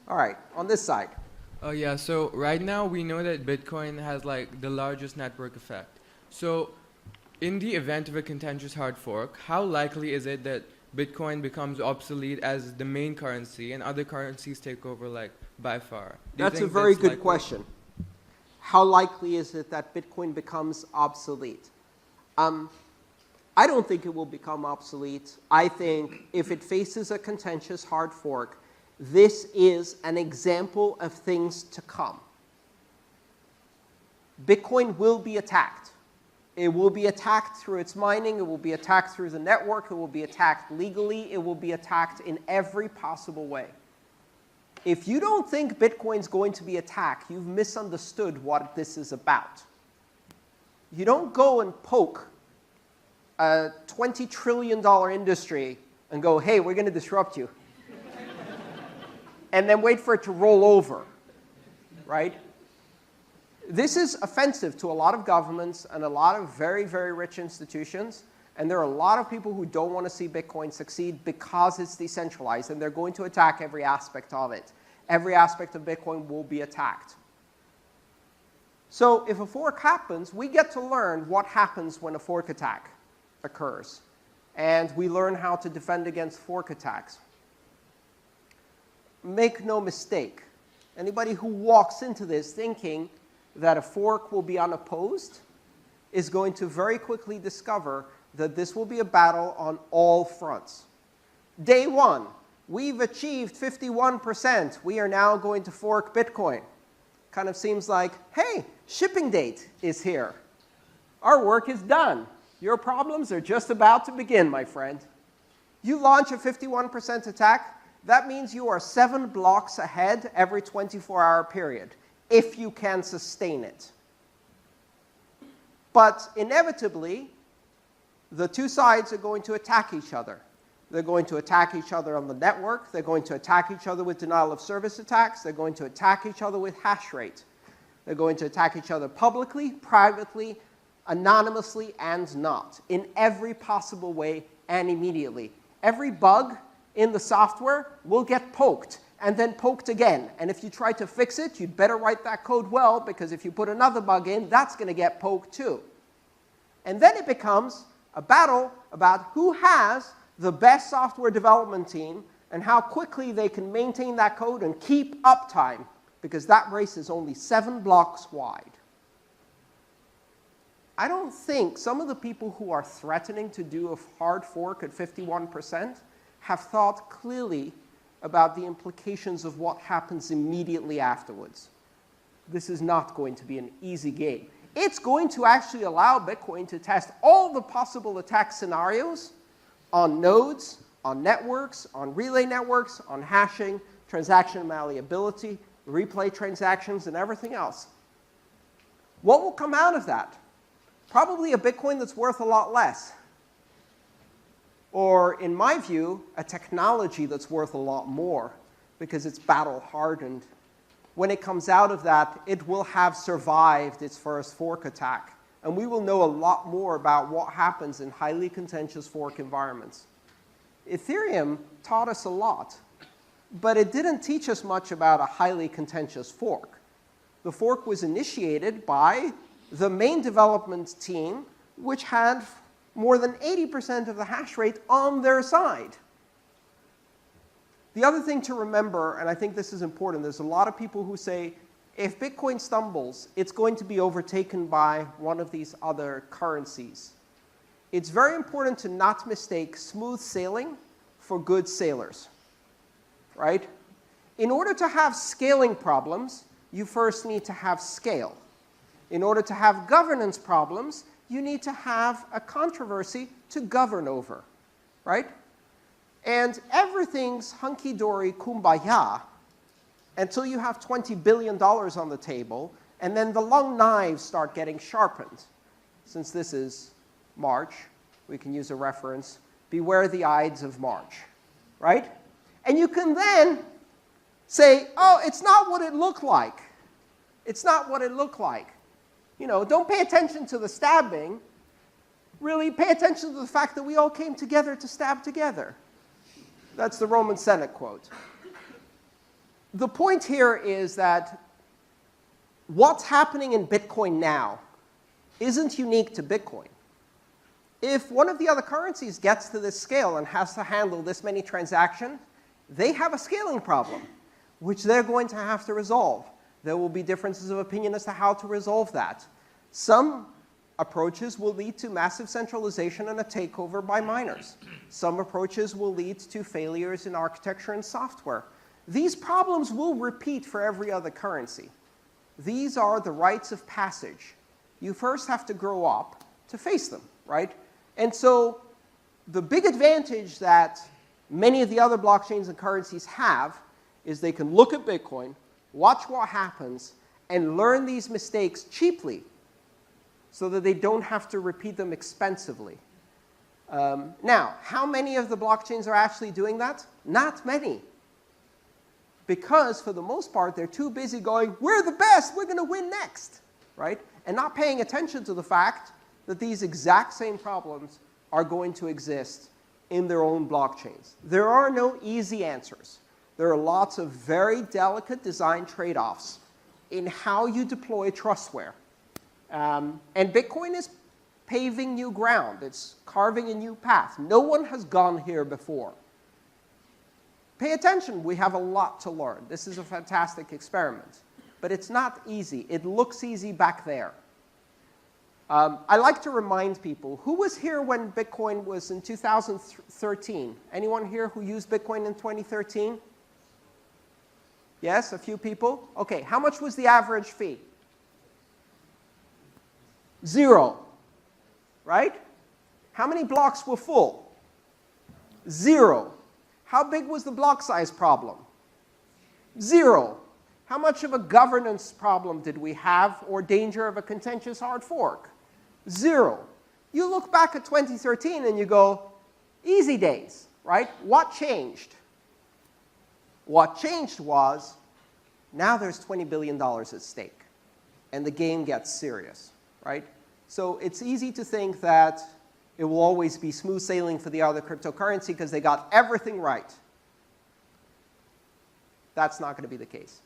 All right, on this side. Yeah, so right now we know that Bitcoin has like the largest network effect. So in the event of a contentious hard fork, how likely is it that Bitcoin becomes obsolete as the main currency and other currencies take over like by far? Do you That's a think very that's good likely? question. How likely is it that Bitcoin becomes obsolete? I don't think it will become obsolete. I think if it faces a contentious hard fork, this is an example of things to come. Bitcoin will be attacked. It will be attacked through its mining. It will be attacked through the network. It will be attacked legally. It will be attacked in every possible way. If you don't think Bitcoin's going to be attacked, you've misunderstood what this is about. You don't go and poke a $20 trillion industry and go, hey, we're going to disrupt you. And then wait for it to roll over, right? This is offensive to a lot of governments and a lot of very, very rich institutions. And there are a lot of people who don't want to see Bitcoin succeed because it's decentralized, and they're going to attack every aspect of it. Every aspect of Bitcoin will be attacked. So if a fork happens, we get to learn what happens when a fork attack occurs. And we learn how to defend against fork attacks. Make no mistake, anybody who walks into this thinking that a fork will be unopposed is going to very quickly discover that this will be a battle on all fronts. Day one, we've achieved 51%. We are now going to fork Bitcoin. Kind of seems like, hey, shipping date is here. Our work is done. Your problems are just about to begin, my friend. You launch a 51% attack, that means you are 7 blocks ahead every 24-hour period, if you can sustain it. But inevitably, the two sides are going to attack each other. They're going to attack each other on the network. They're going to attack each other with denial of service attacks. They're going to attack each other with hash rate. They're going to attack each other publicly, privately, anonymously, and not, in every possible way and immediately. Every bug in the software will get poked and then poked again. And if you try to fix it, you'd better write that code well, because if you put another bug in, that's going to get poked too. And then it becomes a battle about who has the best software development team and how quickly they can maintain that code and keep uptime, because that race is only 7 blocks wide. I don't think some of the people who are threatening to do a hard fork at 51% have thought clearly about the implications of what happens immediately afterwards. This is not going to be an easy game. It's going to actually allow Bitcoin to test all the possible attack scenarios on nodes, on networks, on relay networks, on hashing, transaction malleability, replay transactions, and everything else. What will come out of that? Probably a Bitcoin that's worth a lot less. Or, in my view, a technology that's worth a lot more, because it's battle-hardened. When it comes out of that, it will have survived its first fork attack. And we will know a lot more about what happens in highly contentious fork environments. Ethereum taught us a lot, but it didn't teach us much about a highly contentious fork. The fork was initiated by the main development team, which had more than 80% of the hash rate on their side. The other thing to remember, and I think this is important, there's a lot of people who say, if Bitcoin stumbles, it's going to be overtaken by one of these other currencies. It's very important to not mistake smooth sailing for good sailors, right? In order to have scaling problems, you first need to have scale. In order to have governance problems, you need to have a controversy to govern over, right? And everything's hunky-dory kumbaya until you have $20 billion on the table, and then the long knives start getting sharpened. Since this is March, we can use a reference, beware the Ides of March, right? And you can then say, oh, it's not what it looked like. It's not what it looked like. You know, don't pay attention to the stabbing. Really, pay attention to the fact that we all came together to stab together. That's the Roman Senate quote. the point here is that what's happening in Bitcoin now isn't unique to Bitcoin. If one of the other currencies gets to this scale and has to handle this many transactions, they have a scaling problem, which they're going to have to resolve. There will be differences of opinion as to how to resolve that. Some approaches will lead to massive centralization and a takeover by miners. Some approaches will lead to failures in architecture and software. These problems will repeat for every other currency. These are the rites of passage. You first have to grow up to face them, right? And so the big advantage that many of the other blockchains and currencies have is they can look at Bitcoin, watch what happens, and learn these mistakes cheaply so that they don't have to repeat them expensively. Now, how many of the blockchains are actually doing that? Not many. Because, for the most part, they're too busy going, we're the best, we're going to win next, right? And not paying attention to the fact that these exact same problems are going to exist in their own blockchains. There are no easy answers. There are lots of very delicate design trade-offs in how you deploy trustware. And Bitcoin is paving new ground. It's carving a new path. No one has gone here before. Pay attention. We have a lot to learn. This is a fantastic experiment. But it's not easy. It looks easy back there. I like to remind people, who was here when Bitcoin was in 2013? Anyone here who used Bitcoin in 2013? Yes, a few people? OK, how much was the average fee? 0, right? How many blocks were full? 0. How big was the block size problem? 0. How much of a governance problem did we have, or danger of a contentious hard fork? 0. You look back at 2013 and you go, easy days, right? What changed? What changed was, now there's $20 billion at stake, and the game gets serious, right? So it's easy to think that it will always be smooth sailing for the other cryptocurrency because they got everything right. That's not going to be the case.